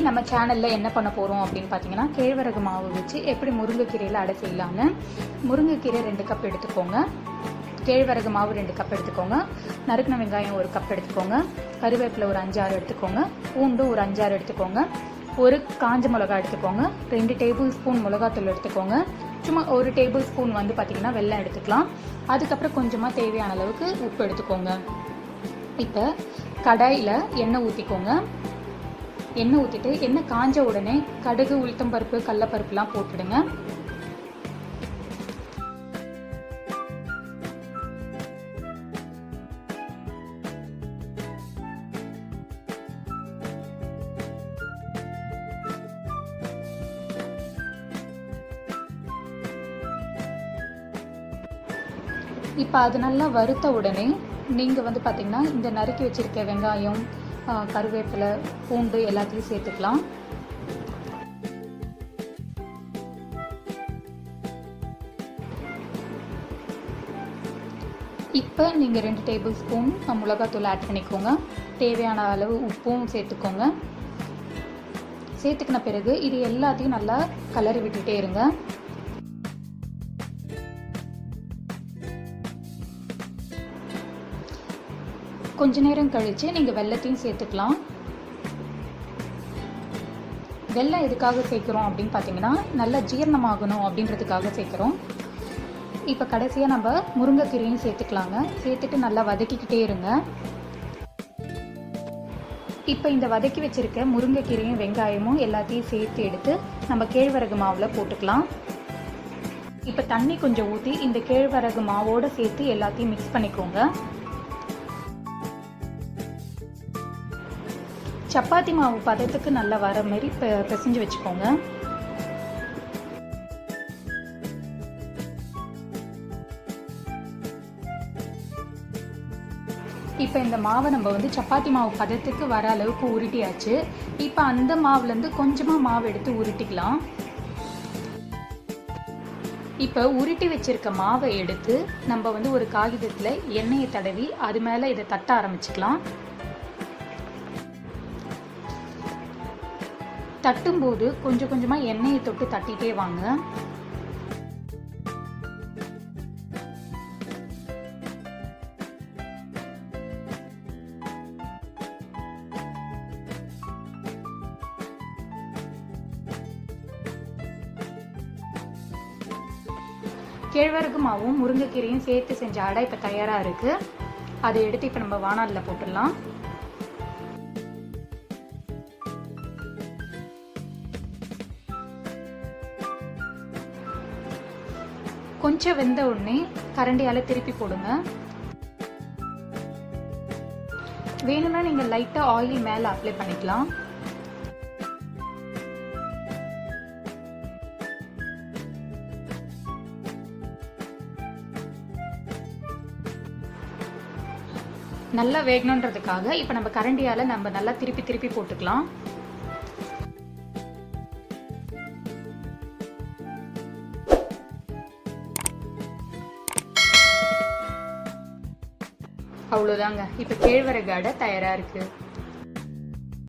நம்ம சேனலில் என்ன பண்ண போகிறோம் அப்படின்னு பார்த்தீங்கன்னா, கேழ்வரகு மாவு வச்சு எப்படி முருங்கைக்கீரையில் அடை செய்யலான்னு. முருங்கைக்கீரை 2 கப் எடுத்துக்கோங்க, கேழ்வரகு மாவு 2 கப் எடுத்துக்கோங்க, நறுக்கின வெங்காயம் 1 கப் எடுத்துக்கோங்க, கருவேப்பிலை ஒரு 5-6 எடுத்துக்கோங்க, பூண்டு ஒரு 5-6 எடுத்துக்கோங்க, ஒரு காஞ்ச மிளகா எடுத்துக்கோங்க, 2 டேபிள் ஸ்பூன் மிளகாத்தூள் எடுத்துக்கோங்க, சும்மா 1 டேபிள் ஸ்பூன் வந்து பார்த்தீங்கன்னா வெல்லம் எடுத்துக்கலாம். அதுக்கப்புறம் கொஞ்சமாக தேவையான அளவுக்கு உப்பு எடுத்துக்கோங்க. இப்போ கடாயில் எண்ணெய் ஊற்றிக்கோங்க. எண்ணெய் ஊற்றிட்டு எண்ணெய் காஞ்ச உடனே கடுகு, உளுத்தம்பருப்பு, கடலைப்பருப்புலாம் போட்டுடுங்க. இப்போ அது நல்லா வறுத்த உடனே நீங்கள் வந்து பார்த்தீங்கன்னா இந்த நறுக்கி வச்சுருக்க வெங்காயம், கருவேப்பிலை, பூண்டு எல்லாத்தையும் சேர்த்துக்கலாம். இப்போ நீங்கள் 2 டேபிள் ஸ்பூன் மிளகாத்தூள் ஆட் பண்ணிக்கோங்க. தேவையான அளவு உப்பும் சேர்த்துக்கோங்க. சேர்த்துக்கின பிறகு இது எல்லாத்தையும் நல்லா கலரி விட்டுட்டே இருங்க. கொஞ்ச நேரம் கழித்து நீங்கள் வெல்லத்தையும் சேர்த்துக்கலாம். வெல்லம் எதுக்காக சேர்க்குறோம் அப்படின்னு பார்த்தீங்கன்னா, நல்லா ஜீரணமாகணும் அப்படின்றதுக்காக சேர்க்குறோம். இப்போ கடைசியாக நம்ம முருங்கைக்கீரையும் சேர்த்துக்கலாங்க. சேர்த்துட்டு நல்லா வதக்கிக்கிட்டே இருங்க. இப்போ இந்த வதக்கி வச்சுருக்க முருங்கைக்கீரையும் வெங்காயமும் எல்லாத்தையும் சேர்த்து எடுத்து நம்ம கேழ்வரகு மாவில் போட்டுக்கலாம். இப்போ தண்ணி கொஞ்சம் ஊற்றி இந்த கேழ்வரகு மாவோடு சேர்த்து எல்லாத்தையும் மிக்ஸ் பண்ணிக்கோங்க. சப்பாத்தி மாவு பதத்துக்கு நல்லா வர மாதிரி பிசைஞ்சு வச்சுக்கோங்க. இப்போ இந்த மாவை நம்ம வந்து சப்பாத்தி மாவு பதத்துக்கு வர அளவுக்கு உருட்டியாச்சு. இப்போ அந்த மாவுலேருந்து கொஞ்சமாக மாவு எடுத்து உருட்டிக்கலாம். இப்போ உருட்டி வச்சிருக்க மாவை எடுத்து நம்ம வந்து ஒரு காகிதத்தில் எண்ணெயை தடவி அது மேலே இதை தட்ட ஆரம்பிச்சுக்கலாம். தட்டும்போது கொஞ்சம் கொஞ்சமாக எண்ணெயை தொட்டு தட்டிகிட்டே வாங்க. கேழ்வரகு மாவும் முருங்கைக்கீரையும் சேர்த்து செஞ்ச அடை இப்போ தயாராக இருக்குது. அதை எடுத்து இப்போ நம்ம வாணலியில் போட்டுடலாம். கொஞ்சம் வெந்த உடனே கரண்டியால் திருப்பி போடுங்க. வேணும்னா நீங்கள் லைட்டாக ஆயில் மேலே அப்ளை பண்ணிக்கலாம். நல்லா வேகணுன்றதுக்காக இப்போ நம்ம கரண்டியால் நம்ம நல்லா திருப்பி திருப்பி போட்டுக்கலாம். அவ்வளோதாங்க. இப்போ கேழ்வரகு அடை தயாராக இருக்குது.